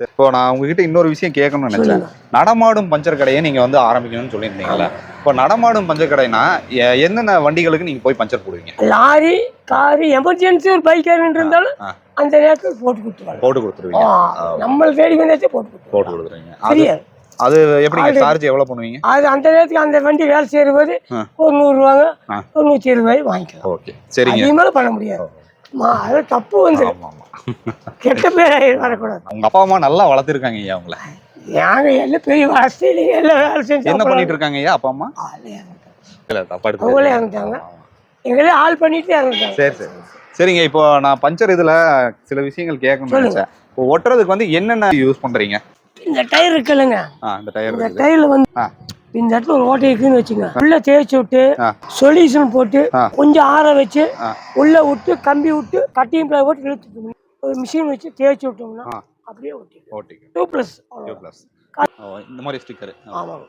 இப்போ நான் உங்ககிட்ட இன்னொரு விஷயம் கேட்கணும்னு நினைச்சேன். நடமாடும் பஞ்சர் கடையை நீங்க வந்து ஆரம்பிக்கணும்னு சொல்லியிருந்தீங்கல்ல. இப்போ நடமாடும் பஞ்சர் கடைனா என்னென்ன வண்டிகளுக்கு நீங்க போய் பஞ்சர் போடுவீங்க? லாரி, காரு, எமர்ஜென்சி ஒரு பைக் இருந்தாலும் அந்த நேரத்துக்கு போட்டு கொடுத்துருவீங்க. நம்ம தேடி வந்தாச்சும் போட்டு கொடுத்துருவீங்க. அது எப்படிங்க சார்ஜ் எவ்வளவு பண்ணுவீங்க? அது அந்த நேரத்துக்கு அந்த வண்டி வேலை செய்யும்போது ஒரு 100 ரூபாங்க, ஒரு 120 ரூபாய் வாங்கிக்கலாம். ஓகே, சரிங்க. அதே மேல பண்ண முடியாது. அது தப்பு வந்து கெட்ட பேர் வரக்கூடாது. உங்க அப்பா அம்மா நல்லா வளர்த்துருக்காங்க ஐயா உங்களை. நாங்க எல்லாம் பெரிய வசதி எல்லாம் வேலை செஞ்சு என்ன பண்ணிட்டு இருக்காங்க ஐயா அப்பா அம்மா? அவங்களே இறந்துட்டாங்க. எங்களே ஆள் பண்ணிட்டு இறந்துட்டாங்க. சரி சரி சரிங்க. இப்போ நான் பஞ்சர் இதுல சில விஷயங்கள் கேட்கணும்னு நினைச்சேன். இப்போ ஒட்டுறதுக்கு வந்து என்னென்ன யூஸ் பண்றீங்க? இந்த டயர் இருக்குல்லங்க, இந்த டயர்ல வந்து இந்த இடத்துல ஒரு ஓட்டை இருக்குன்னு வச்சுங்க, உள்ள தேய்ச்சி விட்டு சொல்யூஷன் போட்டு கொஞ்சம் ஆற வச்சு உள்ள விட்டு கம்பி விட்டு கட்டிங் பிளை போட்டு இழுத்துட்டோம். ஒரு மிஷின் வச்சு தேய்ச்சி விட்டோம்னா அப்படியே ஓட்டிக்கும். 2+ இந்த மாதிரி ஸ்டிக்கர். ஆமாம்.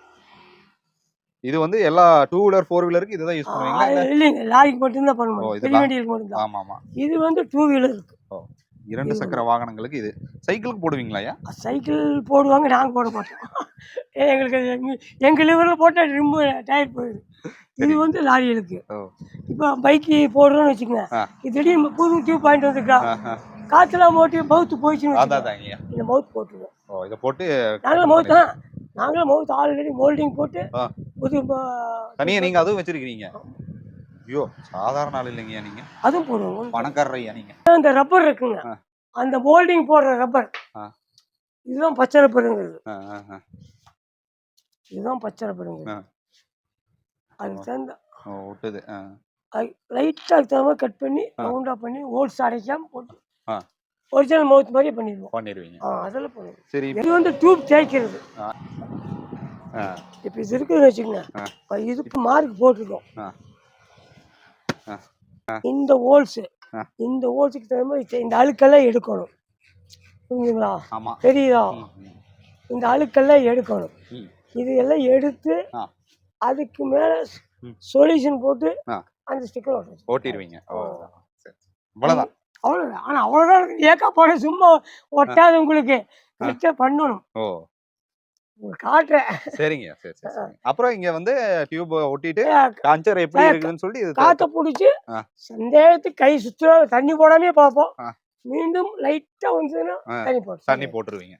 இது வந்து எல்லா 2 வீலர் 4 வீலருக்கு இதுதான் யூஸ் பண்ணுவீங்களா? இல்லைங்க, லாரிக்கு மட்டும்தான் பண்ண முடியும், பெரிய வண்டிகளுக்கு மட்டும்தான். ஆமாமா. இது வந்து 2 வீலருக்கு, 2 சக்கர வாகனங்களுக்கு. இது சைக்கிளுக்கு போடுவீங்களா ஐயா? சைக்கிள் போடுவாங்க, நாங்கள் போட மாட்டோம். எங்களுக்கு எங்கள் லிவரில் போட்டால் ரொம்ப டயர் போயிடுது. இது வந்து லாரிகளுக்கு. இப்போ பைக்கு போடுறோன்னு வச்சுக்கோங்க, இது திடீர்னு புது டியூப் பாயிண்ட் வந்துருக்கா, காற்றுலாம் போட்டு மவுத்து போயிடுச்சுன்னு இந்த மவுத் போட்டுருவோம். இதை போட்டு நாங்களும் மவுத் ஆல்ரெடி மோல்டிங் போட்டு புது தனியாக நீங்கள் அதுவும் வச்சிருக்கீங்க. ஐயோ, சாதாரண ஆள் இல்லைங்கய்யா நீங்க. அதுவும் போடுவோம், பணக்காரர் ஐயா நீங்க. அந்த ரப்பர் இருக்குங்க, அந்த மோல்டிங் போடுற ரப்பர், இதுதான் பச்சை ரப்பருங்கிறது. இதுதான் பச்சை ரப்பருங்க. அதுக்கு தகுந்த விட்டது லைட்டாக தகுந்த கட் பண்ணி ரவுண்டாக பண்ணி ஹோல்ஸ் அடைக்காம போட்டு ஒரிஜினல் மவுத் மாதிரியே பண்ணிடுவீங்க. அதெல்லாம் பண்ணுவோம். சரி, இது வந்து டியூப் தேய்க்கிறது. இப்போ இது இருக்குதுன்னு வச்சுக்கோங்க, இதுக்கு மார்க் போட்டுருக்கோம். இந்த ஹோல்ஸுக்கு தகுந்த மாதிரி இந்த அழுக்கெல்லாம் எடுக்கணும். புரிஞ்சுங்களா? தெரியுதா? இந்த அழுக்கெல்லாம் எடுக்கணும். இது எல்லாம் எடுத்து அதுக்கு மேலே சொல்யூஷன் போட்டு அந்த ஸ்டிக்கர் ஓட்டிடுவீங்க. அவ்வளோதான். ஆனால் அவ்வளோதான். ஏக்கா போட சும்மா ஒட்டாது, உங்களுக்கு கரெக்டாக பண்ணணும். காட்டுறேன். சரிங்க. சரி. அப்புறம் இங்க வந்து டியூப் ஒட்டிட்டு பஞ்சர் எப்படி இருக்குன்னு சொல்லி காத்த பிடிச்சி சந்தேகத்துக்கு கை சுற்ற தண்ணி போடாமே பார்ப்போம். மீண்டும் லைட்டா வந்து தண்ணி போட்டுருவீங்க.